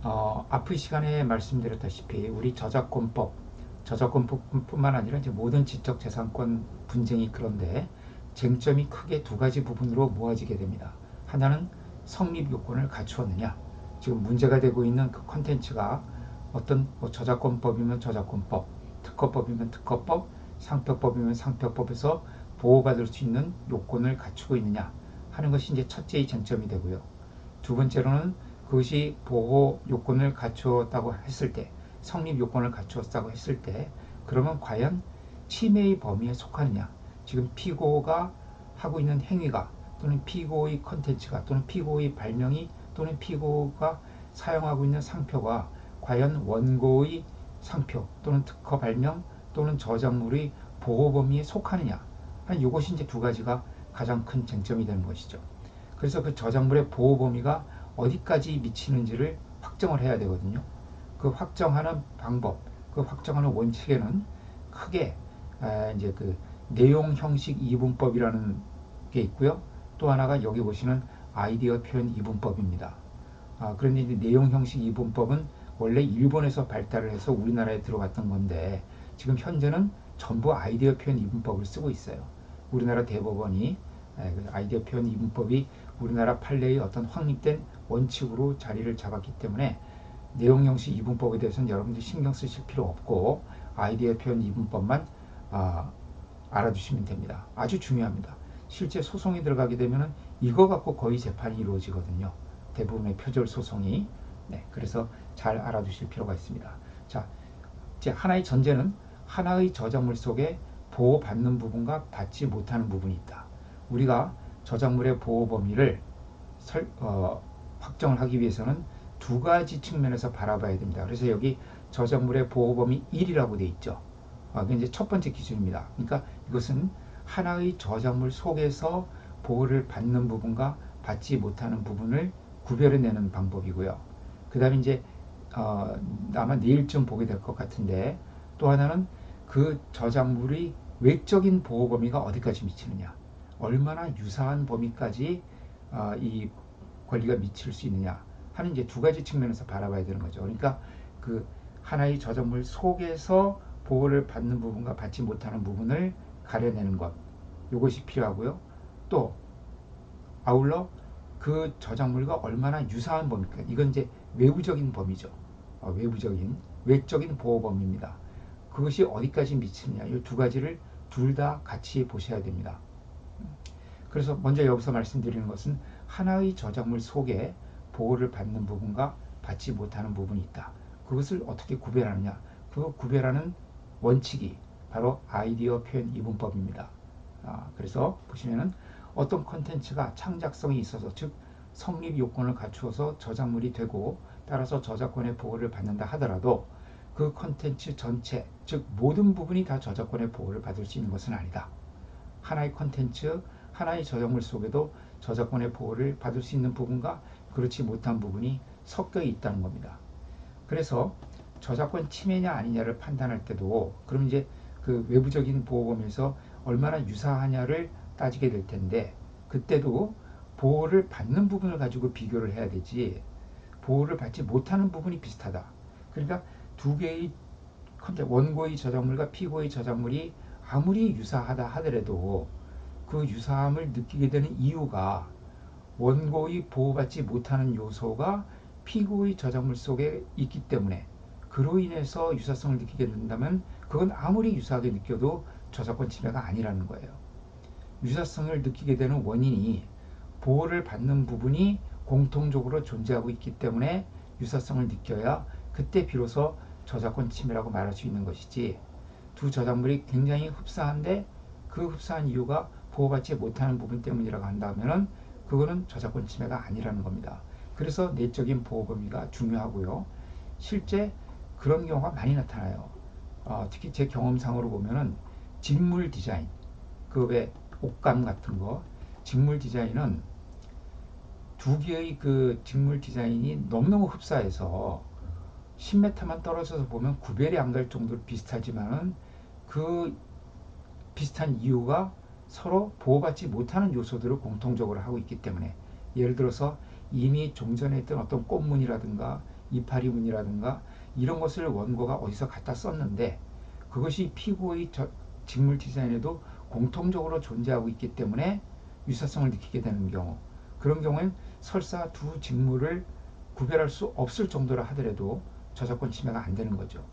앞의 시간에 말씀드렸다시피 우리 저작권뿐만 아니라 이제 모든 지적재산권 분쟁이 그런데 쟁점이 크게 두 가지 부분으로 모아지게 됩니다. 하나는 성립 요건을 갖추었느냐. 지금 문제가 되고 있는 그 컨텐츠가 어떤 뭐 저작권법이면 저작권법, 특허법이면 특허법, 상표법이면 상표법에서 보호받을 수 있는 요건을 갖추고 있느냐 하는 것이 이제 첫째의 쟁점이 되고요. 두 번째로는 그것이 보호 요건을 갖추었다고 했을 때, 성립 요건을 갖추었다고 했을 때, 그러면 과연 침해의 범위에 속하느냐? 지금 피고가 하고 있는 행위가 또는 피고의 컨텐츠가 또는 피고의 발명이 또는 피고가 사용하고 있는 상표가 과연 원고의 상표 또는 특허 발명 또는 저작물의 보호 범위에 속하느냐? 이것이 이제 두 가지가 가장 큰 쟁점이 되는 것이죠. 그래서 그 저작물의 보호 범위가 어디까지 미치는지를 확정을 해야 되거든요. 그 확정하는 방법, 그 확정하는 원칙에는 크게 이제 그 내용 형식 이분법이라는 게 있고요. 또 하나가 여기 보시는 아이디어 표현 이분법입니다. 그런데 이제 내용 형식 이분법은 원래 일본에서 발달을 해서 우리나라에 들어왔던 건데 지금 현재는 전부 아이디어 표현 이분법을 쓰고 있어요. 우리나라 대법원이 아이디어 표현 이분법이 우리나라 판례의 어떤 확립된 원칙으로 자리를 잡았기 때문에 내용 형식 이분법에 대해서는 여러분들이 신경 쓰실 필요 없고 아이디어 표현 이분법만 알아두시면 됩니다. 아주 중요합니다. 실제 소송이 들어가게 되면 이거 갖고 거의 재판이 이루어지거든요. 대부분의 표절 소송이. 네, 그래서 잘 알아두실 필요가 있습니다. 자, 이제 하나의 전제는 하나의 저작물 속에 보호받는 부분과 받지 못하는 부분이 있다. 우리가 저작물의 보호 범위를 확정을 하기 위해서는 두 가지 측면에서 바라봐야 됩니다. 그래서 여기 저작물의 보호 범위 1이라고 되어 있죠. 이게 이제 첫 번째 기준입니다. 그러니까 이것은 하나의 저작물 속에서 보호를 받는 부분과 받지 못하는 부분을 구별해내는 방법이고요. 그 다음에 이제 아마 내일쯤 보게 될 것 같은데 또 하나는 그 저작물의 외적인 보호 범위가 어디까지 미치느냐, 얼마나 유사한 범위까지 이 권리가 미칠 수 있느냐 하는 이제 두 가지 측면에서 바라봐야 되는 거죠. 그러니까 그 하나의 저작물 속에서 보호를 받는 부분과 받지 못하는 부분을 가려내는 것, 이것이 필요하고요. 또 아울러 그 저작물과 얼마나 유사한 범위까, 이건 이제 외부적인 범위죠. 외적인 보호 범위입니다. 그것이 어디까지 미치느냐, 이 두 가지를 둘 다 같이 보셔야 됩니다. 그래서 먼저 여기서 말씀드리는 것은 하나의 저작물 속에 보호를 받는 부분과 받지 못하는 부분이 있다. 그것을 어떻게 구별하느냐? 그 구별하는 원칙이 바로 아이디어 표현 이분법입니다. 그래서 보시면은 어떤 컨텐츠가 창작성이 있어서, 즉 성립 요건을 갖추어서 저작물이 되고 따라서 저작권의 보호를 받는다 하더라도 그 컨텐츠 전체, 즉 모든 부분이 다 저작권의 보호를 받을 수 있는 것은 아니다. 하나의 컨텐츠, 하나의 저작물 속에도 저작권의 보호를 받을 수 있는 부분과 그렇지 못한 부분이 섞여 있다는 겁니다. 그래서 저작권 침해냐 아니냐를 판단할 때도 그럼 이제 그 외부적인 보호범위에서 얼마나 유사하냐를 따지게 될 텐데 그때도 보호를 받는 부분을 가지고 비교를 해야 되지 보호를 받지 못하는 부분이 비슷하다. 그러니까 두 개의 원고의 저작물과 피고의 저작물이 아무리 유사하다 하더라도 그 유사함을 느끼게 되는 이유가 원고의 보호받지 못하는 요소가 피고의 저작물 속에 있기 때문에 그로 인해서 유사성을 느끼게 된다면 그건 아무리 유사하게 느껴도 저작권 침해가 아니라는 거예요. 유사성을 느끼게 되는 원인이 보호를 받는 부분이 공통적으로 존재하고 있기 때문에 유사성을 느껴야 그때 비로소 저작권 침해라고 말할 수 있는 것이지, 두 저작물이 굉장히 흡사한데 그 흡사한 이유가 보호받지 못하는 부분 때문이라고 한다면 그거는 저작권 침해가 아니라는 겁니다. 그래서 내적인 보호 범위가 중요하고요. 실제 그런 경우가 많이 나타나요. 특히 제 경험상으로 보면은 직물 디자인, 그 외 옷감 같은 거, 직물 디자인은 두 개의 그 직물 디자인이 너무너무 흡사해서 10m만 떨어져서 보면 구별이 안 갈 정도로 비슷하지만은 그 비슷한 이유가 서로 보호받지 못하는 요소들을 공통적으로 하고 있기 때문에, 예를 들어서 이미 종전에 있던 어떤 꽃무늬라든가 이파리문이라든가 이런 것을 원고가 어디서 갖다 썼는데 그것이 피고의 직물 디자인에도 공통적으로 존재하고 있기 때문에 유사성을 느끼게 되는 경우, 그런 경우엔 설사 두 직물을 구별할 수 없을 정도라 하더라도 저작권 침해가 안 되는 거죠.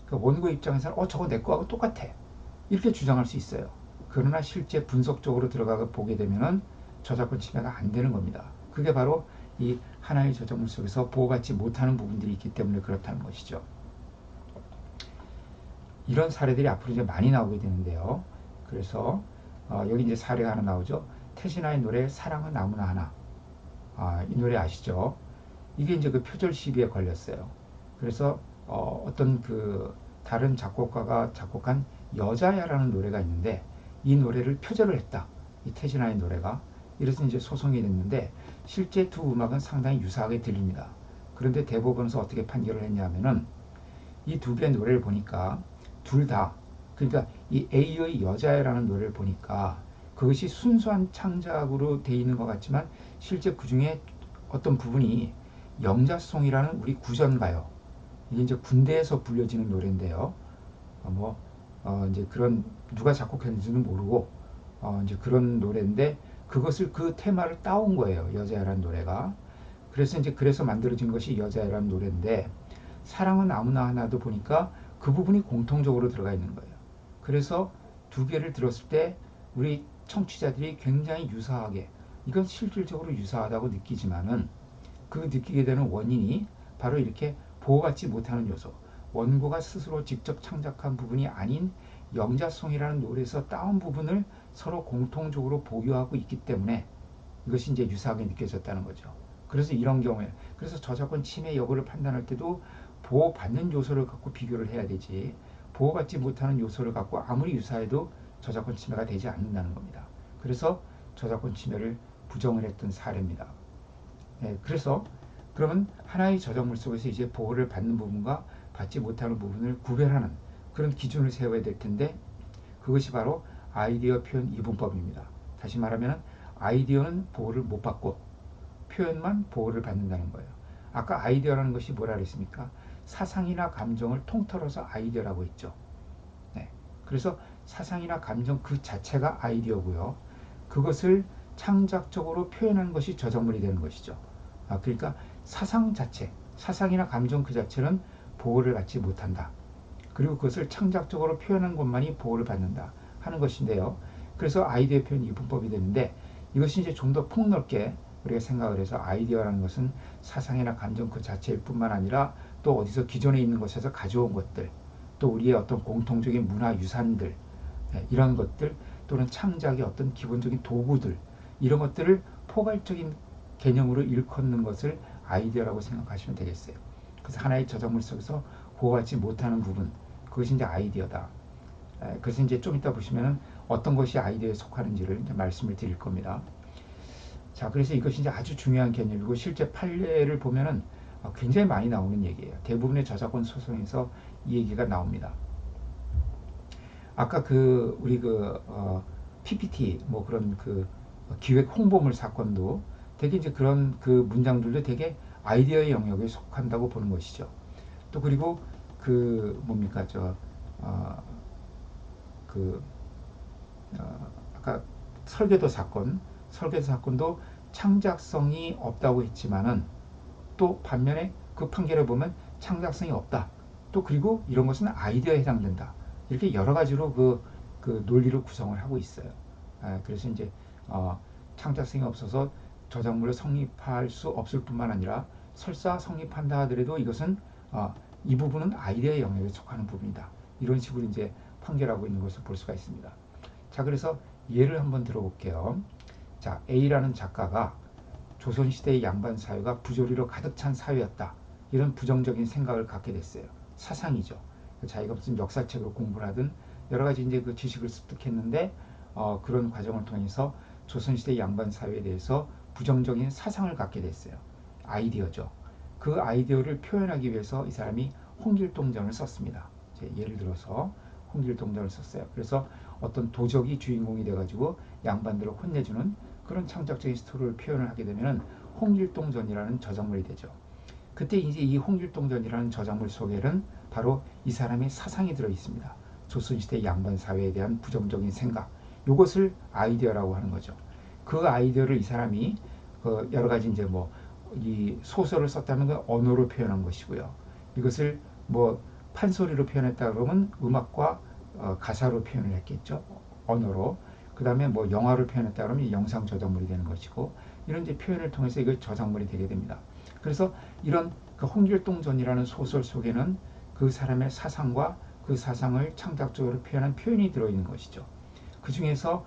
그러니까 원고 입장에서는 저거 내 거하고 똑같아 이렇게 주장할 수 있어요. 그러나 실제 분석적으로 들어가 보게 되면은 저작권 침해가 안 되는 겁니다. 그게 바로 이 하나의 저작물 속에서 보호받지 못하는 부분들이 있기 때문에 그렇다는 것이죠. 이런 사례들이 앞으로 이제 많이 나오게 되는데요. 그래서 여기 이제 사례가 하나 나오죠. 태진아의 노래 사랑은 아무나 하나. 이 노래 아시죠? 이게 이제 그 표절 시비에 걸렸어요. 그래서 어떤 그 다른 작곡가가 작곡한 여자야라는 노래가 있는데 이 노래를 표절을 했다. 이 태진아의 노래가. 이래서 이제 소송이 됐는데 실제 두 음악은 상당히 유사하게 들립니다. 그런데 대법원에서 어떻게 판결을 했냐면은 이 두 개의 노래를 보니까 둘 다, 그러니까 이 A의 여자애라는 노래를 보니까 그것이 순수한 창작으로 돼 있는 것 같지만 실제 그 중에 어떤 부분이 영자송이라는 우리 구전가요. 이게 이제 군대에서 불려지는 노래인데요. 이제 그런 누가 작곡했는지는 모르고 이제 그런 노래인데 그것을 그 테마를 따온 거예요. 여자애라는 노래가. 그래서 이제 그래서 만들어진 것이 여자애라는 노래인데 사랑은 아무나 하나도 보니까 그 부분이 공통적으로 들어가 있는 거예요. 그래서 두 개를 들었을 때 우리 청취자들이 굉장히 유사하게 이건 실질적으로 유사하다고 느끼지만은 그 느끼게 되는 원인이 바로 이렇게 보호받지 못하는 요소, 원고가 스스로 직접 창작한 부분이 아닌 영자송이라는 노래에서 따온 부분을 서로 공통적으로 보유하고 있기 때문에 이것이 이제 유사하게 느껴졌다는 거죠. 그래서 이런 경우에 그래서 저작권 침해 여부를 판단할 때도 보호받는 요소를 갖고 비교를 해야 되지 보호받지 못하는 요소를 갖고 아무리 유사해도 저작권 침해가 되지 않는다는 겁니다. 그래서 저작권 침해를 부정을 했던 사례입니다. 그래서 그러면 하나의 저작물 속에서 이제 보호를 받는 부분과 받지 못하는 부분을 구별하는 그런 기준을 세워야 될 텐데 그것이 바로 아이디어 표현 이분법입니다. 다시 말하면 아이디어는 보호를 못 받고 표현만 보호를 받는다는 거예요. 아까 아이디어라는 것이 뭐라 그랬습니까? 사상이나 감정을 통틀어서 아이디어라고 했죠. 네. 그래서 사상이나 감정 그 자체가 아이디어고요. 그것을 창작적으로 표현하는 것이 저작물이 되는 것이죠. 그러니까 사상 자체, 사상이나 감정 그 자체는 보호를 받지 못한다. 그리고 그것을 창작적으로 표현한 것만이 보호를 받는다 하는 것인데요. 그래서 아이디어 표현 이분법이 되는데 이것이 이제 좀 더 폭넓게 우리가 생각을 해서 아이디어라는 것은 사상이나 감정 그 자체일 뿐만 아니라 또 어디서 기존에 있는 것에서 가져온 것들, 또 우리의 어떤 공통적인 문화 유산들, 이런 것들 또는 창작의 어떤 기본적인 도구들 이런 것들을 포괄적인 개념으로 일컫는 것을 아이디어라고 생각하시면 되겠어요. 그래서 하나의 저작물 속에서 보호받지 못하는 부분 그것이 이제 아이디어다. 그래서 이제 좀 이따 보시면은 어떤 것이 아이디어에 속하는지를 이제 말씀을 드릴 겁니다. 자, 그래서 이것이 이제 아주 중요한 개념이고 실제 판례를 보면은 굉장히 많이 나오는 얘기예요. 대부분의 저작권 소송에서 이 얘기가 나옵니다. 아까 그 우리 PPT 뭐 그런 그 기획 홍보물 사건도 되게 이제 그런 그 문장들도 되게 아이디어의 영역에 속한다고 보는 것이죠. 또 그리고 그 뭡니까 어, 그 아까 설계도 사건도 창작성이 없다고 했지만은 또 반면에 그 판결에 보면 창작성이 없다. 또 그리고 이런 것은 아이디어에 해당된다. 이렇게 여러 가지로 그 논리를 구성을 하고 있어요. 그래서 이제 창작성이 없어서 저작물을 성립할 수 없을 뿐만 아니라 설사 성립한다 하더라도 이것은 이 부분은 아이디어의 영역에 속하는 부분이다. 이런 식으로 이제 판결하고 있는 것을 볼 수가 있습니다. 자, 그래서 예를 한번 들어볼게요. 자, A라는 작가가 조선시대의 양반 사회가 부조리로 가득 찬 사회였다. 이런 부정적인 생각을 갖게 됐어요. 사상이죠. 자기가 무슨 역사책을 공부를 하든 여러 가지 이제 그 지식을 습득했는데 그런 과정을 통해서 조선시대 양반 사회에 대해서 부정적인 사상을 갖게 됐어요. 아이디어죠. 그 아이디어를 표현하기 위해서 이 사람이 홍길동전을 썼습니다. 예를 들어서 홍길동전을 썼어요. 그래서 어떤 도적이 주인공이 돼가지고 양반들을 혼내주는 그런 창작적인 스토리를 표현을 하게 되면 홍길동전이라는 저작물이 되죠. 그때 이제 이 홍길동전이라는 저작물 속에는 바로 이 사람의 사상이 들어 있습니다. 조선시대 양반 사회에 대한 부정적인 생각, 이것을 아이디어라고 하는 거죠. 그 아이디어를 이 사람이 여러 가지 이제 뭐 이 소설을 썼다는 건 언어로 표현한 것이고요. 이것을 뭐 판소리로 표현했다 그러면 음악과 가사로 표현을 했겠죠. 언어로. 그 다음에 뭐 영화로 표현했다 그러면 영상 저작물이 되는 것이고, 이런 이제 표현을 통해서 이걸 저작물이 되게 됩니다. 그래서 이런 그 홍길동전이라는 소설 속에는 그 사람의 사상과 그 사상을 창작적으로 표현한 표현이 들어있는 것이죠. 그 중에서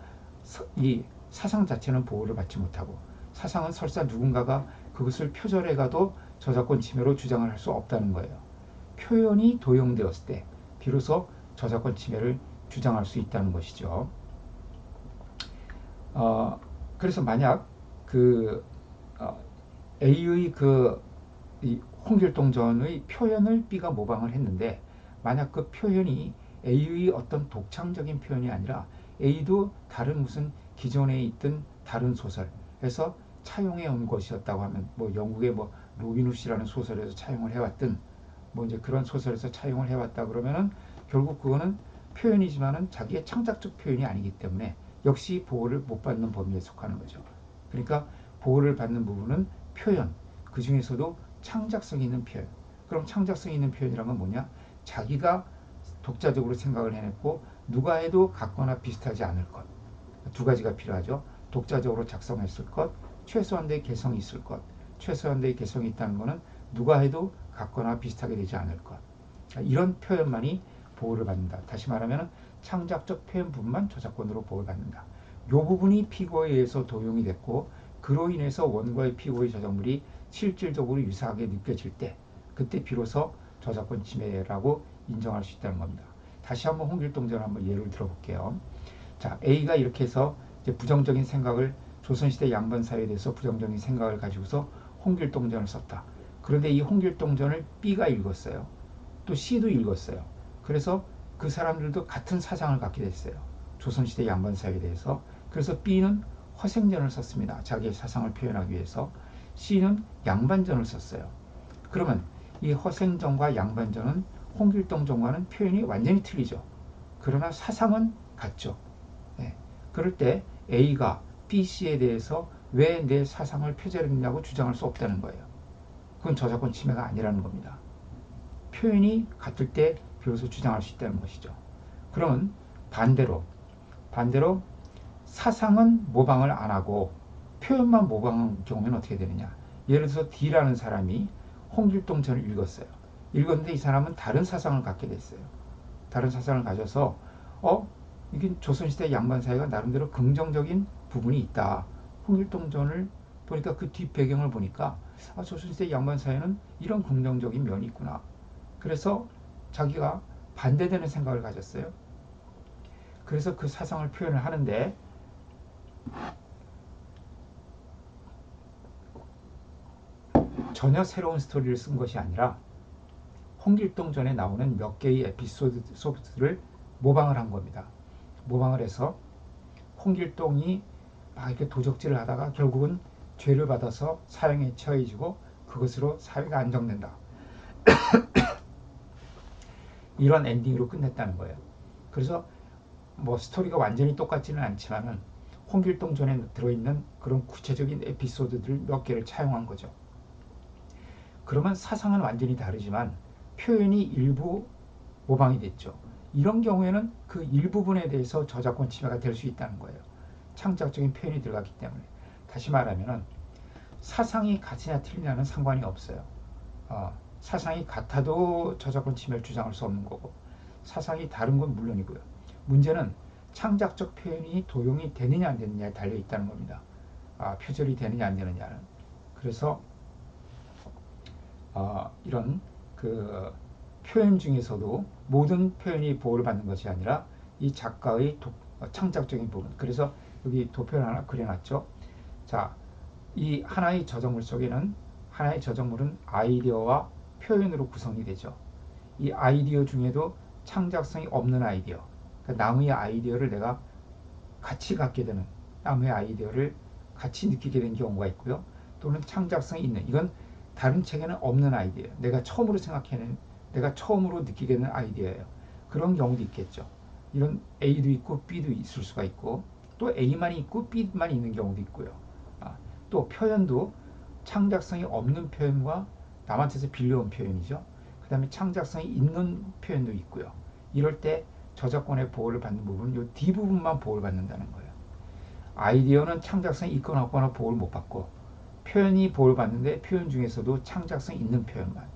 이 사상 자체는 보호를 받지 못하고, 사상은 설사 누군가가 그것을 표절해가도 저작권 침해로 주장을 할 수 없다는 거예요. 표현이 도용되었을 때 비로소 저작권 침해를 주장할 수 있다는 것이죠. 그래서 만약 그 A의 이 홍길동전의 표현을 B가 모방을 했는데, 만약 그 표현이 A의 어떤 독창적인 표현이 아니라 A도 다른 무슨 기존에 있던 다른 소설에서 차용해 온 것이었다고 하면, 뭐 영국의 뭐 로빈 후시라는 소설에서 차용을 해왔든 뭐 이제 그런 소설에서 차용을 해왔다 그러면은 결국 그거는 표현이지만은 자기의 창작적 표현이 아니기 때문에 역시 보호를 못 받는 범위에 속하는 거죠. 그러니까 보호를 받는 부분은 표현, 그 중에서도 창작성 있는 표현. 그럼 창작성 있는 표현이란 건 뭐냐? 자기가 독자적으로 생각을 해냈고 누가 해도 같거나 비슷하지 않을 것. 두 가지가 필요하죠. 독자적으로 작성했을 것, 최소한도의 개성이 있을 것. 최소한도의 개성이 있다는 것은 누가 해도 같거나 비슷하게 되지 않을 것. 이런 표현만이 보호를 받는다. 다시 말하면 창작적 표현 부분만 저작권으로 보호를 받는다. 이 부분이 피고에 의해서 도용이 됐고, 그로 인해서 원고의 피고의 저작물이 실질적으로 유사하게 느껴질 때, 그때 비로소 저작권 침해라고 인정할 수 있다는 겁니다. 다시 한번 홍길동전을 한번 예를 들어볼게요. 자, A가 이렇게 해서 이제 부정적인 생각을, 조선시대 양반 사회에 대해서 부정적인 생각을 가지고서 홍길동전을 썼다. 그런데 이 홍길동전을 B가 읽었어요. 또 C도 읽었어요. 그래서 그 사람들도 같은 사상을 갖게 됐어요. 조선시대 양반 사회에 대해서. 그래서 B는 허생전을 썼습니다. 자기의 사상을 표현하기 위해서. C는 양반전을 썼어요. 그러면 이 허생전과 양반전은 홍길동전과는 표현이 완전히 틀리죠. 그러나 사상은 같죠. 네. 그럴 때 A가 B, C에 대해서 왜 내 사상을 표절했냐고 주장할 수 없다는 거예요. 그건 저작권 침해가 아니라는 겁니다. 표현이 같을 때 비로소 주장할 수 있다는 것이죠. 그러면 반대로 사상은 모방을 안 하고 표현만 모방한 경우에는 어떻게 되느냐. 예를 들어서 D라는 사람이 홍길동전을 읽었어요. 읽었는데 이 사람은 다른 사상을 갖게 됐어요. 다른 사상을 가져서 이게 조선시대 양반 사회가 나름대로 긍정적인 부분이 있다. 홍길동전을 보니까 그 뒷 배경을 보니까 조선시대 양반 사회는 이런 긍정적인 면이 있구나. 그래서 자기가 반대되는 생각을 가졌어요. 그래서 그 사상을 표현을 하는데, 전혀 새로운 스토리를 쓴 것이 아니라 홍길동전에 나오는 몇 개의 에피소드를 모방을 한 겁니다. 모방을 해서 홍길동이 막 이렇게 도적질을 하다가 결국은 죄를 받아서 사형에 처해지고 그것으로 사회가 안정된다. 이런 엔딩으로 끝냈다는 거예요. 그래서 뭐 스토리가 완전히 똑같지는 않지만은 홍길동전에 들어있는 그런 구체적인 에피소드들 몇 개를 차용한 거죠. 그러면 사상은 완전히 다르지만 표현이 일부 모방이 됐죠. 이런 경우에는 그 일부분에 대해서 저작권 침해가 될 수 있다는 거예요. 창작적인 표현이 들어갔기 때문에. 다시 말하면 사상이 같으냐 틀리냐는 상관이 없어요. 사상이 같아도 저작권 침해를 주장할 수 없는 거고, 사상이 다른 건 물론이고요. 문제는 창작적 표현이 도용이 되느냐 안 되느냐에 달려 있다는 겁니다. 표절이 되느냐 안 되느냐는. 그래서 이런 그 표현 중에서도 모든 표현이 보호를 받는 것이 아니라 이 작가의 창작적인 부분. 그래서 여기 도표를 하나 그려놨죠. 자, 이 하나의 저작물 속에는, 하나의 저작물은 아이디어와 표현으로 구성이 되죠. 이 아이디어 중에도 창작성이 없는 아이디어, 그러니까 나무의 아이디어를 내가 같이 갖게 되는, 나무의 아이디어를 같이 느끼게 된 경우가 있고요. 또는 창작성이 있는, 이건 다른 책에는 없는 아이디어예요. 내가 처음으로 생각해낸, 내가 처음으로 느끼게 된 아이디어예요. 그런 경우도 있겠죠. 이런 A도 있고 B도 있을 수가 있고 또 A만 있고 B만 있는 경우도 있고요. 또 표현도 창작성이 없는 표현과 남한테서 빌려온 표현이죠. 그 다음에 창작성이 있는 표현도 있고요. 이럴 때 저작권의 보호를 받는 부분은 이 D부분만 보호를 받는다는 거예요. 아이디어는 창작성이 있거나 없거나 보호를 못 받고 표현이 보호를 받는데 표현 중에서도 창작성 있는 표현만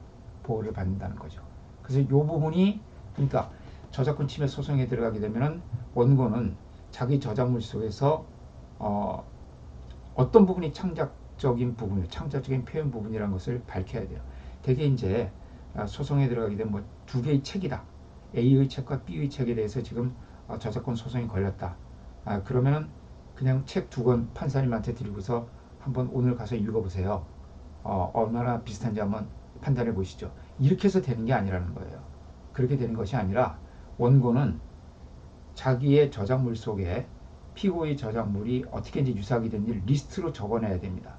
보호를 받는다는 거죠. 그래서 이 부분이 그러니까 저작권 침해 소송에 들어가게 되면은 원고는 자기 저작물 속에서 어떤 부분이 창작적인 부분이에요. 창작적인 표현 부분이라는 것을 밝혀야 돼요. 대개 이제 소송에 들어가게 되면 뭐 두 개의 책이다. A의 책과 B의 책에 대해서 지금 저작권 소송이 걸렸다. 그러면은 그냥 책 두 권 판사님한테 드리고서 한번 오늘 가서 읽어보세요. 얼마나 비슷한지 한번 판단해 보시죠. 이렇게 해서 되는 게 아니라는 거예요. 그렇게 되는 것이 아니라 원고는 자기의 저작물 속에 피고의 저작물이 어떻게 이제 유사하게 된지 리스트로 적어내야 됩니다.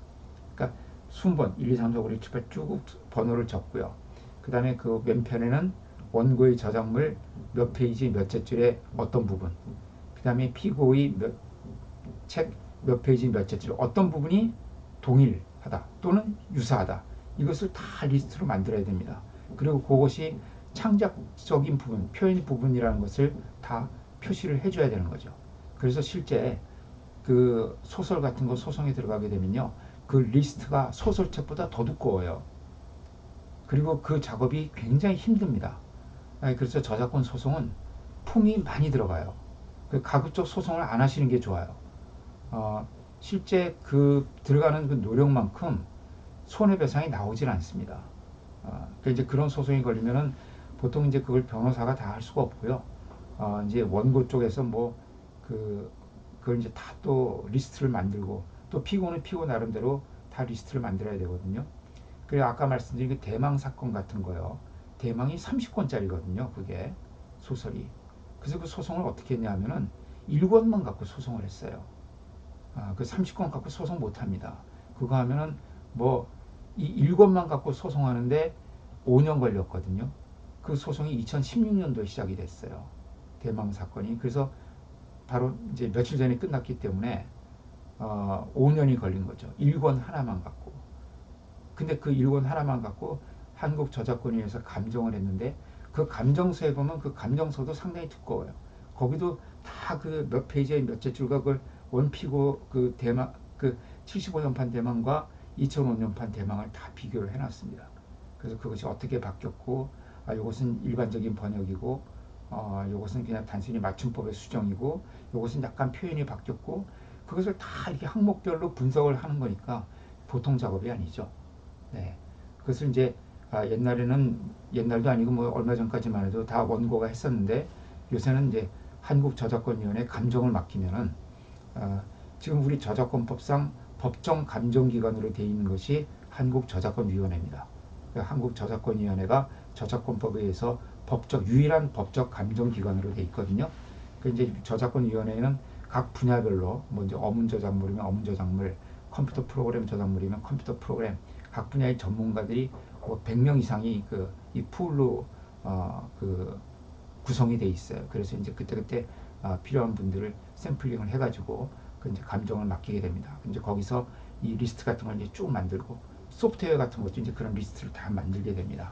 그러니까 순번 1, 2, 3, 4, 5, 6, 7, 8 쭉 번호를 적고요. 그 다음에 그 왼편에는 원고의 저작물 몇 페이지 몇째 줄에 어떤 부분, 그 다음에 피고의 책 몇 페이지 몇째 줄 어떤 부분이 동일하다 또는 유사하다, 이것을 다 리스트로 만들어야 됩니다. 그리고 그것이 창작적인 부분, 표현 부분이라는 것을 다 표시를 해줘야 되는 거죠. 그래서 실제 그 소설 같은 거 소송에 들어가게 되면요, 그 리스트가 소설책보다 더 두꺼워요. 그리고 그 작업이 굉장히 힘듭니다. 그래서 저작권 소송은 품이 많이 들어가요. 가급적 소송을 안 하시는 게 좋아요. 실제 그 들어가는 그 노력만큼 손해배상이 나오질 않습니다. 그러니까 이제 그런 소송이 걸리면은 보통 이제 그걸 변호사가 다 할 수가 없고요. 이제 원고 쪽에서 뭐 그걸 이제 다 또 리스트를 만들고 또 피고는 피고 나름대로 다 리스트를 만들어야 되거든요. 그리고 아까 말씀드린 그 대망 사건 같은 거요. 대망이 30권짜리거든요. 그게 소설이. 그래서 그 소송을 어떻게 했냐면은 1권만 갖고 소송을 했어요. 그 30권 갖고 소송 못 합니다. 그거 하면은 뭐 이 1권만 갖고 소송하는데 5년 걸렸거든요. 그 소송이 2016년도에 시작이 됐어요. 대망 사건이. 그래서 바로 이제 며칠 전에 끝났기 때문에 5년이 걸린 거죠. 1권 하나만 갖고. 근데 그 1권 하나만 갖고 한국저작권위에서 감정을 했는데 그 감정서에 보면 그 감정서도 상당히 두꺼워요. 거기도 다 그 몇 페이지에 몇째 줄과 그걸 원피고 그 대망 그 75년판 대망과 2005년판 대망을 다 비교를 해놨습니다. 그래서 그것이 어떻게 바뀌었고, 이것은 일반적인 번역이고, 이것은 그냥 단순히 맞춤법의 수정이고, 이것은 약간 표현이 바뀌었고, 그것을 다 이렇게 항목별로 분석을 하는 거니까 보통 작업이 아니죠. 네. 그것을 이제 옛날도 아니고 뭐 얼마 전까지만 해도 다 원고가 했었는데 요새는 이제 한국저작권위원회 감정을 맡기면은 지금 우리 저작권법상 법정 감정기관으로 되어 있는 것이 한국저작권위원회입니다. 한국저작권위원회가 저작권법에 의해서 유일한 법적 감정기관으로 되어 있거든요. 그 이제 저작권위원회는 각 분야별로 뭐 이제 어문 저작물이면 어문 저작물, 컴퓨터 프로그램 저작물이면 컴퓨터 프로그램, 각 분야의 전문가들이 100명 이상이 이 풀로 구성이 돼 있어요. 그래서 이제 그때그때 필요한 분들을 샘플링을 해가지고 이제 감정을 맡기게 됩니다. 이제 거기서 이 리스트 같은 걸 이제 쭉 만들고 소프트웨어 같은 것도 이제 그런 리스트를 다 만들게 됩니다.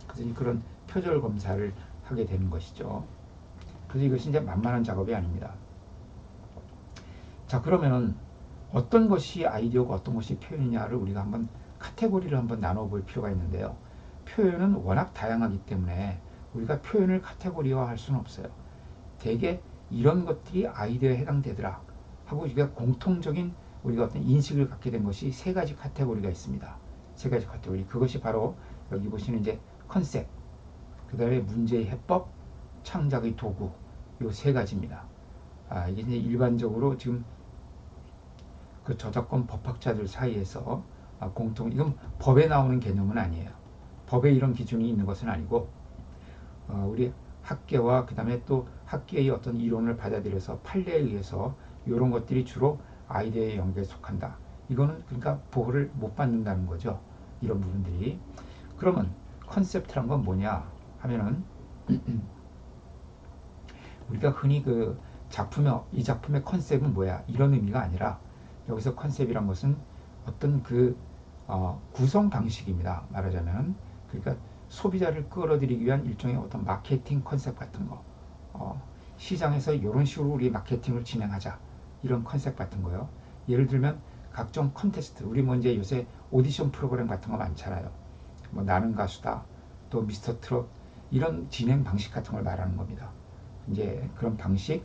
그래서 이제 그런 표절 검사를 하게 되는 것이죠. 그래서 이것이 이제 만만한 작업이 아닙니다. 자, 그러면은 어떤 것이 아이디어고 어떤 것이 표현이냐를 우리가 한번 카테고리를 한번 나눠볼 필요가 있는데요. 표현은 워낙 다양하기 때문에 우리가 표현을 카테고리화 할 수는 없어요. 대개 이런 것들이 아이디어에 해당되더라 하고 우리가 공통적인 우리가 어떤 인식을 갖게 된 것이 세 가지 카테고리가 있습니다. 세 가지 카테고리. 그것이 바로 여기 보시는 이제 컨셉, 그 다음에 문제의 해법, 창작의 도구, 요 세 가지입니다. 이게 이제 일반적으로 지금 그 저작권 법학자들 사이에서 이건 법에 나오는 개념은 아니에요. 법에 이런 기준이 있는 것은 아니고 우리 학계와 그 다음에 또 학계의 어떤 이론을 받아들여서 판례에 의해서 이런 것들이 주로 아이디어의 영역에 속한다. 이거는 그러니까 보호를 못 받는다는 거죠. 이런 부분들이. 그러면 컨셉트란 건 뭐냐 하면은 우리가 흔히 그 이 작품의 컨셉은 뭐야 이런 의미가 아니라 여기서 컨셉이란 것은 어떤 그 구성 방식입니다. 말하자면 그러니까 소비자를 끌어들이기 위한 일종의 어떤 마케팅 컨셉 같은 거, 시장에서 이런 식으로 우리 마케팅을 진행하자 이런 컨셉 같은 거요. 예를 들면 각종 컨테스트, 우리 뭐 이제 요새 오디션 프로그램 같은 거 많잖아요. 뭐 나는 가수다, 또 미스터 트롯 이런 진행 방식 같은 걸 말하는 겁니다. 이제 그런 방식.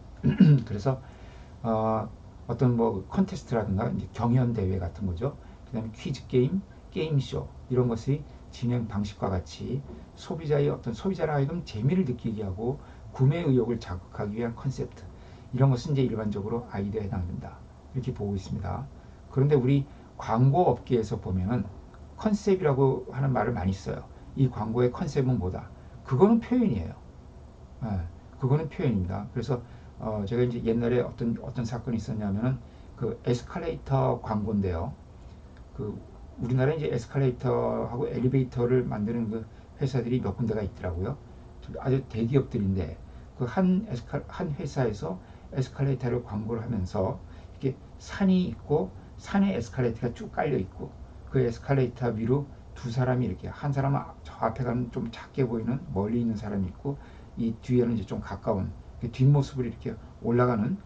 그래서 어떤 뭐 컨테스트라든가 이제 경연 대회 같은 거죠. 그다음에 퀴즈 게임, 게임쇼 이런 것의 진행 방식과 같이 소비자의 어떤 소비자를 하여금 재미를 느끼게 하고 구매 의욕을 자극하기 위한 컨셉트 이런 것은 이제 일반적으로 아이디어에 해당된다 이렇게 보고 있습니다. 그런데 우리 광고 업계에서 보면은 컨셉이라고 하는 말을 많이 써요. 이 광고의 컨셉은 뭐다? 그거는 표현이에요. 예, 그거는 표현입니다. 그래서 제가 이제 옛날에 어떤 사건이 있었냐면은 그 에스컬레이터 광고인데요. 그 우리나라에 이제 에스컬레이터하고 엘리베이터를 만드는 그 회사들이 몇 군데가 있더라고요. 아주 대기업들인데 그 한 회사에서 에스컬레이터를 광고를 하면서 이렇게 산이 있고 산에 에스컬레이터가 쭉 깔려 있고 그 에스컬레이터 위로 두 사람이 이렇게 한 사람은 저 앞에 가는 좀 작게 보이는 멀리 있는 사람이 있고 이 뒤에는 이제 좀 가까운 뒷모습을 이렇게 올라가는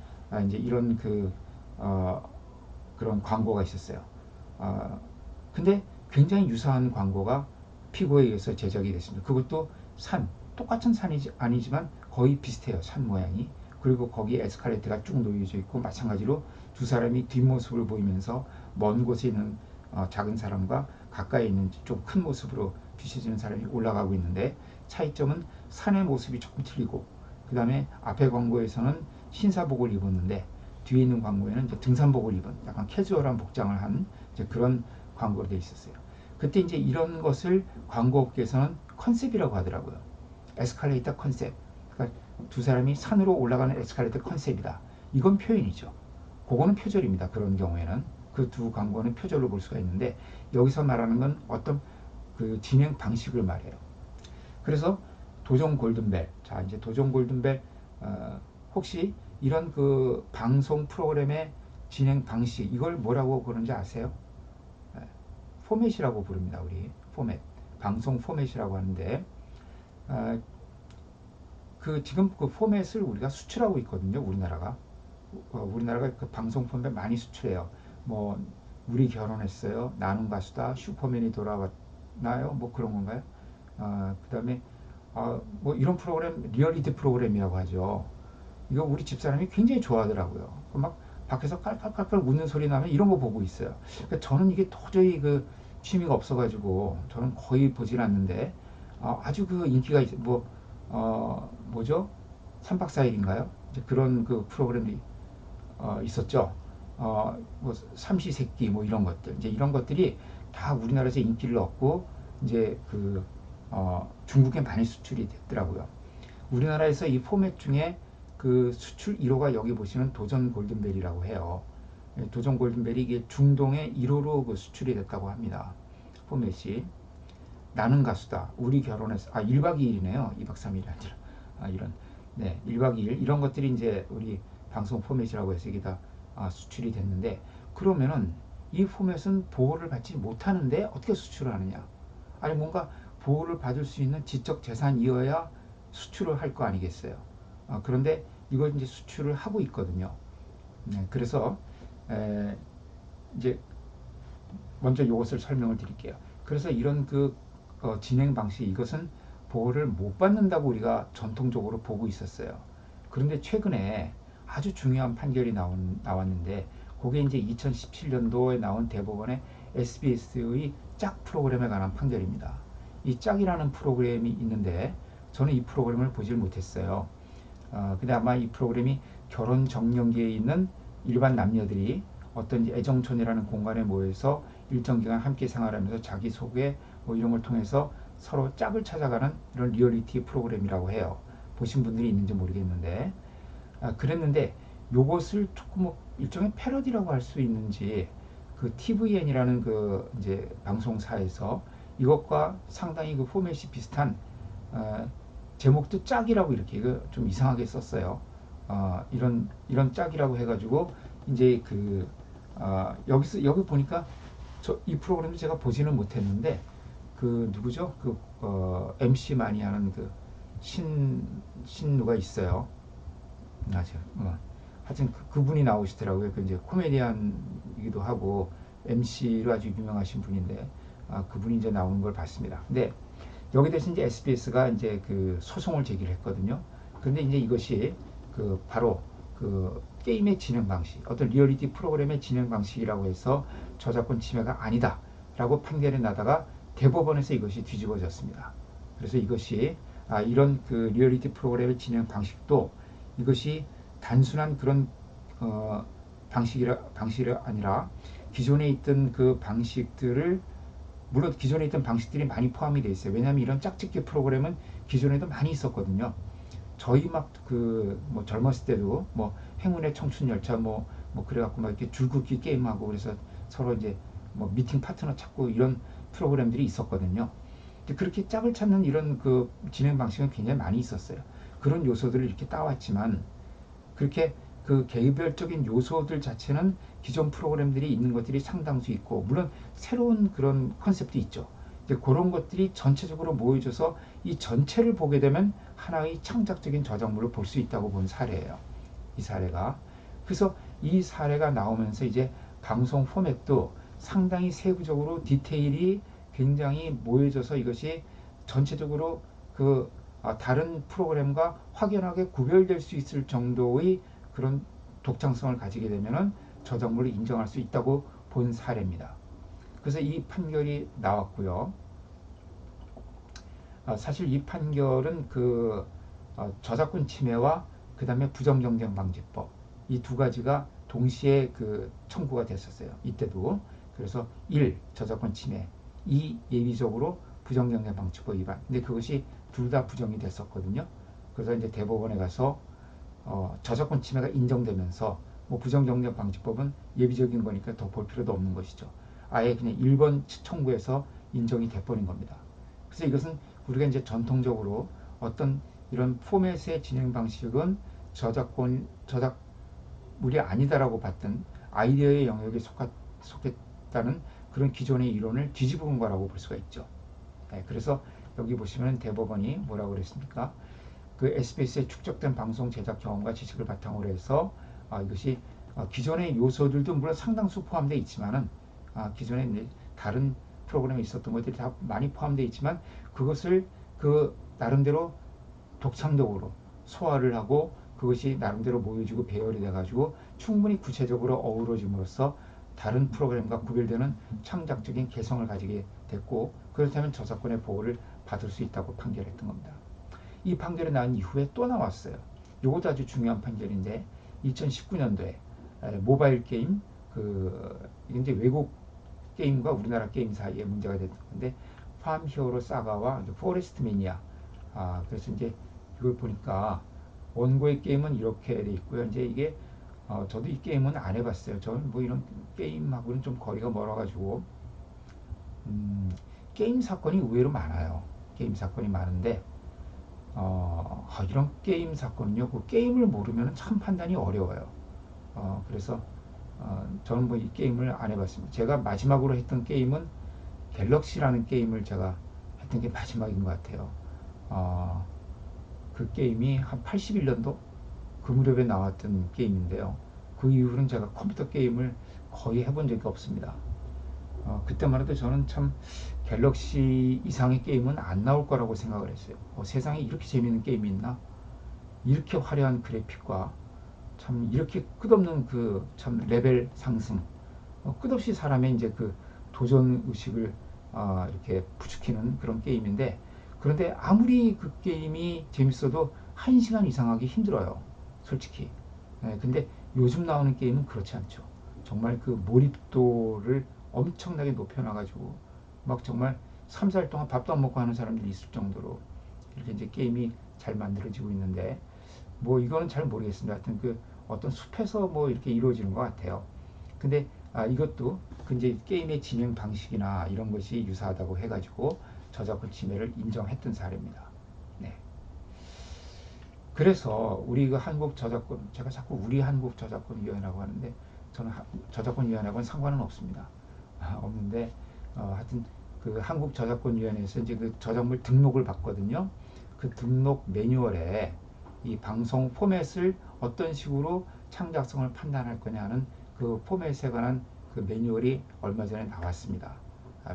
이제 이런 그런 광고가 있었어요. 근데 굉장히 유사한 광고가 피고에 의해서 제작이 됐습니다. 그것도 똑같은 산이 아니지만 거의 비슷해요. 산 모양이. 그리고 거기에 에스컬레이터가 쭉 놓여져 있고 마찬가지로 두 사람이 뒷모습을 보이면서 먼 곳에 있는 작은 사람과 가까이 있는 좀 큰 모습으로 비춰지는 사람이 올라가고 있는데 차이점은 산의 모습이 조금 틀리고 그 다음에 앞에 광고에서는 신사복을 입었는데 뒤에 있는 광고에는 이제 등산복을 입은 약간 캐주얼한 복장을 한 이제 그런 광고로 되어 있었어요. 그때 이제 이런 것을 광고업계에서는 컨셉이라고 하더라고요. 에스컬레이터 컨셉. 그러니까 두 사람이 산으로 올라가는 에스컬레이터 컨셉이다. 이건 표현이죠. 그거는 표절입니다. 그런 경우에는 그 두 광고는 표절로 볼 수가 있는데 여기서 말하는 건 어떤 그 진행 방식을 말해요. 그래서 도전 골든벨. 자, 이제 도전 골든벨 혹시 이런 그 방송 프로그램의 진행 방식 이걸 뭐라고 그러는지 아세요? 포맷이라고 부릅니다. 우리 포맷. 방송 포맷이라고 하는데 그 지금 그 포맷을 우리가 수출하고 있거든요. 우리나라가 그 방송 포맷 많이 수출해요. 뭐 우리 결혼했어요. 나는 가수다. 슈퍼맨이 돌아왔나요? 뭐 그런 건가요? 그다음에 뭐 이런 프로그램 리얼리티 프로그램이라고 하죠. 이거 우리 집사람이 굉장히 좋아하더라고요. 막 밖에서 깔깔깔깔 웃는 소리 나면 이런 거 보고 있어요. 그러니까 저는 이게 도저히 그 취미가 없어가지고 저는 거의 보질 않는데 아주 그 인기가 뭐죠? 3박 4일인가요? 이제 그런 그 프로그램이 있었죠. 뭐 삼시세끼 뭐 이런 것들 이제 이런 것들이 다 우리나라에서 인기를 얻고 이제 중국에 많이 수출이 됐더라고요. 우리나라에서 이 포맷 중에 그 수출 1호가 여기 보시는 도전 골든벨이라고 해요. 도전 골든벨이 이게 중동의 1호로 그 수출이 됐다고 합니다. 포맷이 나는 가수다. 우리 결혼했어. 1박 2일이네요. 2박 3일이 아니라. 이런. 네, 1박 2일. 이런 것들이 이제 우리 방송 포맷이라고 해서 이게 다 수출이 됐는데, 그러면은 이 포맷은 보호를 받지 못하는데 어떻게 수출을 하느냐? 아니, 뭔가 보호를 받을 수 있는 지적 재산이어야 수출을 할 거 아니겠어요? 그런데 이걸 이제 수출을 하고 있거든요. 네, 그래서 이제 먼저 이것을 설명을 드릴게요. 그래서 이런 진행 방식 이것은 보호를 못 받는다고 우리가 전통적으로 보고 있었어요. 그런데 최근에 아주 중요한 판결이 나왔는데 그게 이제 2017년도에 나온 대법원의 SBS의 짝 프로그램에 관한 판결입니다. 이 짝이라는 프로그램이 있는데 저는 이 프로그램을 보질 못했어요. 근데 아마 이 프로그램이 결혼 정년기에 있는 일반 남녀들이 어떤 애정촌이라는 공간에 모여서 일정 기간 함께 생활하면서 자기소개 뭐 이런 걸 통해서 서로 짝을 찾아가는 이런 리얼리티 프로그램이라고 해요. 보신 분들이 있는지 모르겠는데 그랬는데 요것을 조금 뭐 일종의 패러디라고 할 수 있는지 그 TVN이라는 그 이제 방송사에서 이것과 상당히 그 포맷이 비슷한 제목도 짝이라고 이렇게 이거 좀 이상하게 썼어요. 이런 짝이라고 해가지고 이제 그 여기서 여기 보니까 이 프로그램도 제가 보지는 못했는데 그 누구죠? 그 MC 많이 하는 그 신누가 있어요. 맞아. 하여튼 그분이 나오시더라고요. 그 이제 코미디언이기도 하고 MC로 아주 유명하신 분인데 그분이 이제 나오는 걸 봤습니다. 근데 여기 대해서 이제 SBS가 이제 그 소송을 제기를 했거든요. 근데 이제 이것이 그 바로 그 게임의 진행 방식, 어떤 리얼리티 프로그램의 진행 방식이라고 해서 저작권 침해가 아니다라고 판결이 나다가 대법원에서 이것이 뒤집어졌습니다. 그래서 이것이 이런 그 리얼리티 프로그램의 진행 방식도 이것이 단순한 그런 방식이 아니라 기존에 있던 그 방식들을 물론 기존에 있던 방식들이 많이 포함이 돼 있어요. 왜냐하면 이런 짝짓기 프로그램은 기존에도 많이 있었거든요. 저희 막 그 뭐 젊었을 때도 뭐 행운의 청춘 열차 뭐 그래갖고 막 이렇게 줄긋기 게임하고 그래서 서로 이제 뭐 미팅 파트너 찾고 이런 프로그램들이 있었거든요. 그렇게 짝을 찾는 이런 그 진행 방식은 굉장히 많이 있었어요. 그런 요소들을 이렇게 따왔지만 그렇게 그 개별적인 요소들 자체는 기존 프로그램들이 있는 것들이 상당수 있고 물론 새로운 그런 컨셉도 있죠. 그런 것들이 전체적으로 모여져서 이 전체를 보게 되면 하나의 창작적인 저작물을 볼 수 있다고 본 사례예요. 이 사례가. 그래서 이 사례가 나오면서 이제 방송 포맷도 상당히 세부적으로 디테일이 굉장히 모여져서 이것이 전체적으로 그 다른 프로그램과 확연하게 구별될 수 있을 정도의 그런 독창성을 가지게 되면은 저작물을 인정할 수 있다고 본 사례입니다. 그래서 이 판결이 나왔고요. 사실 이 판결은 그 저작권 침해와 그 다음에 부정경쟁 방지법 이 두 가지가 동시에 그 청구가 됐었어요. 이때도. 그래서 1. 저작권 침해 2. 예비적으로 부정경쟁 방지법 위반. 근데 그것이 둘 다 부정이 됐었거든요. 그래서 이제 대법원에 가서 저작권 침해가 인정되면서 뭐 부정경쟁 방지법은 예비적인 거니까 더 볼 필요도 없는 것이죠. 아예 그냥 1번 청구해서 인정이 돼버린 겁니다. 그래서 이것은 우리가 이제 전통적으로 어떤 이런 포맷의 진행 방식은 저작물이 아니다라고 봤던 아이디어의 영역에 속했다는 그런 기존의 이론을 뒤집은 거라고 볼 수가 있죠. 네, 그래서 여기 보시면 대법원이 뭐라고 그랬습니까? 그 SBS의 축적된 방송 제작 경험과 지식을 바탕으로 해서 이것이 기존의 요소들도 물론 상당수 포함되어 있지만은 기존에 다른 프로그램에 있었던 것들이 다 많이 포함되어 있지만 그것을 그 나름대로 독창적으로 소화를 하고 그것이 나름대로 모여지고 배열이 돼가지고 충분히 구체적으로 어우러짐으로써 다른 프로그램과 구별되는 창작적인 개성을 가지게 됐고 그렇다면 저작권의 보호를 받을 수 있다고 판결했던 겁니다. 이 판결이 난 이후에 또 나왔어요. 이것도 아주 중요한 판결인데 2019년도에 모바일 게임 이제 외국 게임과 우리나라 게임 사이에 문제가 됐던 건데 팜 히어로 사가와 포레스트 매니아 그래서 이제 이걸 보니까 원고의 게임은 이렇게 돼 있고요. 이제 이게 저도 이 게임은 안 해봤어요. 저는 뭐 이런 게임하고는 좀 거리가 멀어가지고 게임 사건이 의외로 많아요. 게임 사건이 많은데 이런 게임 사건은요. 그 게임을 모르면 참 판단이 어려워요. 그래서 저는 뭐 이 게임을 안 해봤습니다. 제가 마지막으로 했던 게임은 갤럭시라는 게임을 제가 했던 게 마지막인 것 같아요. 그 게임이 한 81년도 그 무렵에 나왔던 게임인데요. 그 이후로는 제가 컴퓨터 게임을 거의 해본 적이 없습니다. 그때만 해도 저는 참 갤럭시 이상의 게임은 안 나올 거라고 생각을 했어요. 세상에 이렇게 재밌는 게임이 있나? 이렇게 화려한 그래픽과 참 이렇게 끝없는 그 참 레벨 상승, 끝없이 사람의 이제 그 도전 의식을 이렇게 부추기는 그런 게임인데 그런데 아무리 그 게임이 재밌어도 1시간 이상 하기 힘들어요. 솔직히. 근데 요즘 나오는 게임은 그렇지 않죠. 정말 그 몰입도를 엄청나게 높여놔가지고 막 정말 3, 4일 동안 밥도 안 먹고 하는 사람들이 있을 정도로 이렇게 이제 게임이 잘 만들어지고 있는데 뭐 이거는 잘 모르겠습니다. 하여튼 그 어떤 숲에서 뭐 이렇게 이루어지는 것 같아요. 근데 이것도 그 이제 게임의 진행 방식이나 이런 것이 유사하다고 해가지고 저작권 침해를 인정했던 사례입니다. 네. 그래서 우리 그 한국 저작권, 제가 자꾸 우리 한국 저작권위원회라고 하는데 저는 저작권위원회하고는 상관은 없습니다. 없는데 하여튼 그 한국 저작권위원회에서 이제 그 저작물 등록을 받거든요. 그 등록 매뉴얼에 이 방송 포맷을 어떤 식으로 창작성을 판단할 거냐는 그 포맷에 관한 그 매뉴얼이 얼마 전에 나왔습니다.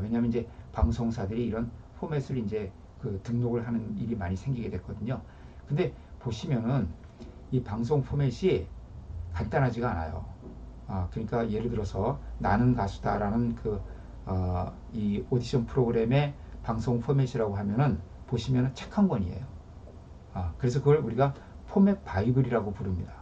왜냐하면 이제 방송사들이 이런 포맷을 이제 그 등록을 하는 일이 많이 생기게 됐거든요. 근데 보시면은 이 방송 포맷이 간단하지가 않아요. 그러니까 예를 들어서 나는 가수다라는 이 오디션 프로그램의 방송 포맷이라고 하면은 보시면은 책 한 권이에요. 그래서 그걸 우리가 포맷 바이블이라고 부릅니다.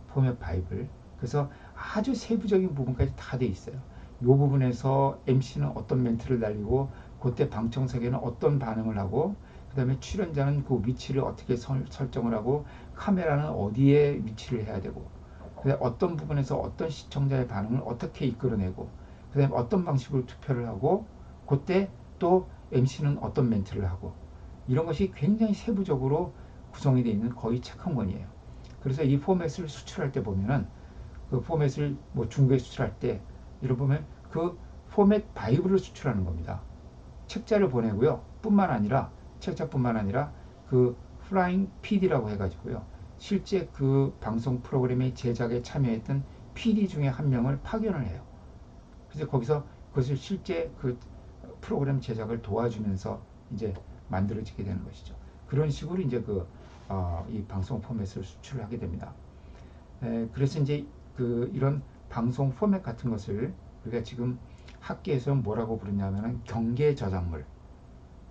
포맷 바이블. 그래서 아주 세부적인 부분까지 다 돼 있어요. 이 부분에서 MC는 어떤 멘트를 날리고 그때 방청석에는 어떤 반응을 하고 그 다음에 출연자는 그 위치를 어떻게 설정을 하고 카메라는 어디에 위치를 해야 되고 그다음에 어떤 부분에서 어떤 시청자의 반응을 어떻게 이끌어내고 그 다음에 어떤 방식으로 투표를 하고 그때 또 MC는 어떤 멘트를 하고 이런 것이 굉장히 세부적으로 구성이 되어 있는 거의 책 한 권이에요. 그래서 이 포맷을 수출할 때 보면은 그 포맷을 뭐 중국에 수출할 때 이런 보면 그 포맷 바이블을 수출하는 겁니다. 책자를 보내고요. 뿐만 아니라 책자뿐만 아니라 그 플라잉 PD라고 해가지고요. 실제 그 방송 프로그램의 제작에 참여했던 PD 중에 한 명을 파견을 해요. 그래서 거기서 그것을 실제 그 프로그램 제작을 도와주면서 이제 만들어지게 되는 것이죠. 그런 식으로 이제 이 방송 포맷을 수출을 하게 됩니다. 그래서 이제 이런 방송 포맷 같은 것을 우리가 지금 학계에서 뭐라고 부르냐면은 경계 저작물.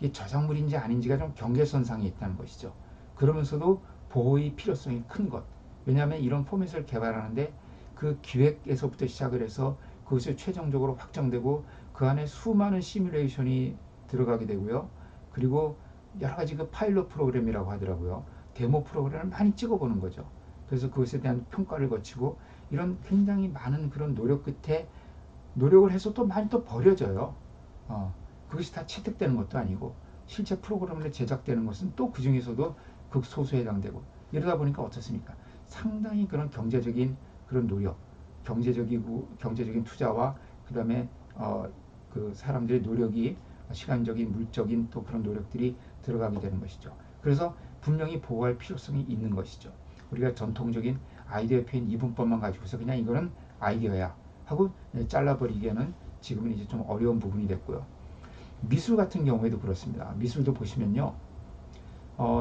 이 저작물인지 아닌지가 좀 경계선상에 있다는 것이죠. 그러면서도 보호의 필요성이 큰 것. 왜냐하면 이런 포맷을 개발하는데 그 기획에서부터 시작을 해서 그것이 최종적으로 확정되고 그 안에 수많은 시뮬레이션이 들어가게 되고요. 그리고 여러 가지 그 파일럿 프로그램이라고 하더라고요. 데모 프로그램을 많이 찍어보는 거죠. 그래서 그것에 대한 평가를 거치고 이런 굉장히 많은 그런 노력 끝에 노력을 해서 또 많이 또 버려져요. 그것이 다 채택되는 것도 아니고 실제 프로그램으로 제작되는 것은 또 그 중에서도 극소수에 해당되고 이러다 보니까 어떻습니까? 상당히 그런 경제적인 그런 노력, 경제적인 투자와 그 다음에 그 사람들의 노력이 시간적인, 물적인 또 그런 노력들이 들어가게 되는 것이죠. 그래서 분명히 보호할 필요성이 있는 것이죠. 우리가 전통적인 아이디어 표현 이분법만 가지고서 그냥 이거는 아이디어야 하고 잘라버리기에는 지금은 이제 좀 어려운 부분이 됐고요. 미술 같은 경우에도 그렇습니다. 미술도 보시면요.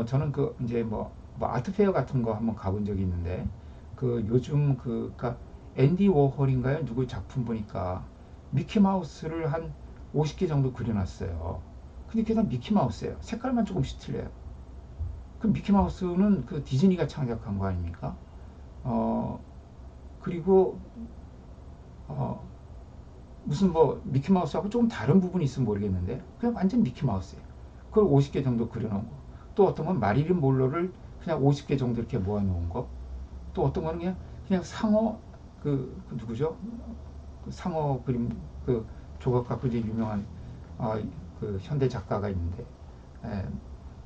저는 그 이제 뭐 아트페어 같은 거 한번 가본 적이 있는데 그 요즘 그니까 앤디 워홀인가요? 누구 작품 보니까 미키마우스를 한 50개 정도 그려놨어요. 근데 그게 다 미키마우스예요. 색깔만 조금씩 틀려요. 그럼 미키마우스는 그 디즈니가 창작한 거 아닙니까? 어, 그리고 어, 무슨 뭐 미키마우스하고 조금 다른 부분이 있으면 모르겠는데 그냥 완전 미키마우스예요. 그걸 50개 정도 그려놓은 거. 또 어떤 건 마릴린 몰로를 그냥 50개 정도 이렇게 모아놓은 거. 또 어떤 거는 그냥 상어 그 누구죠? 그 상어 그림 그 조각 갖고 이제 유명한 그 현대 작가가 있는데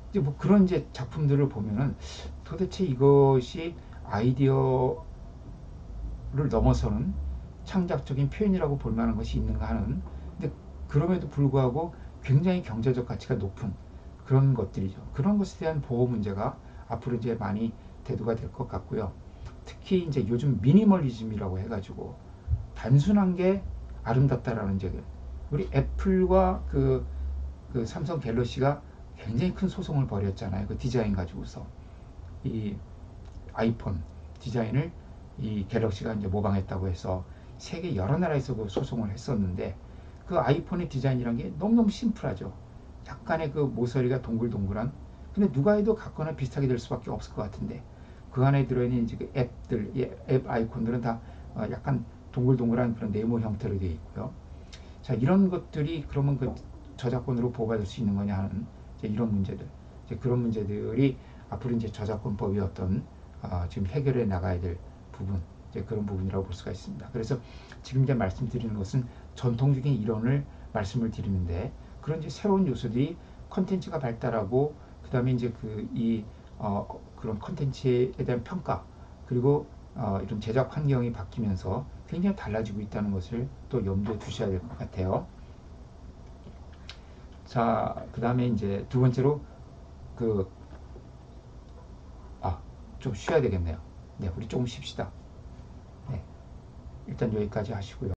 이제 뭐 그런 이제 작품들을 보면은 도대체 이것이 아이디어를 넘어서는 창작적인 표현이라고 볼 만한 것이 있는가 하는 근데 그럼에도 불구하고 굉장히 경제적 가치가 높은 그런 것들이죠. 그런 것에 대한 보호 문제가 앞으로 이제 많이 대두가 될 것 같고요. 특히 이제 요즘 미니멀리즘이라고 해가지고 단순한 게 아름답다라는 제 우리 애플과 그 삼성 갤럭시가 굉장히 큰 소송을 벌였잖아요. 그 디자인 가지고서 이 아이폰 디자인을 이 갤럭시가 이제 모방했다고 해서 세계 여러 나라에서 그 소송을 했었는데 그 아이폰의 디자인이란 게 너무너무 심플하죠. 약간의 그 모서리가 동글동글한 근데 누가 해도 같거나 비슷하게 될 수밖에 없을 것 같은데 그 안에 들어있는 이제 그 앱들, 앱 아이콘들은 다 약간 동글동글한 그런 네모 형태로 되어 있고요. 자, 이런 것들이 그러면 그 저작권으로 보호받을 수 있는 거냐 하는 이제 이런 문제들, 이제 그런 문제들이 앞으로 이제 저작권법이 어떤 지금 해결해 나가야 될 부분, 이제 그런 부분이라고 볼 수가 있습니다. 그래서 지금 이제 말씀드리는 것은 전통적인 이론을 말씀을 드리는데 그런 이제 새로운 요소들이 컨텐츠가 발달하고 그 다음에 이제 그런 컨텐츠에 대한 평가 그리고 이런 제작 환경이 바뀌면서 굉장히 달라지고 있다는 것을 또 염두에 두셔야 될 것 같아요. 자, 그 다음에 이제 두 번째로 그, 좀 쉬어야 되겠네요. 네, 우리 조금 쉽시다. 네, 일단 여기까지 하시고요.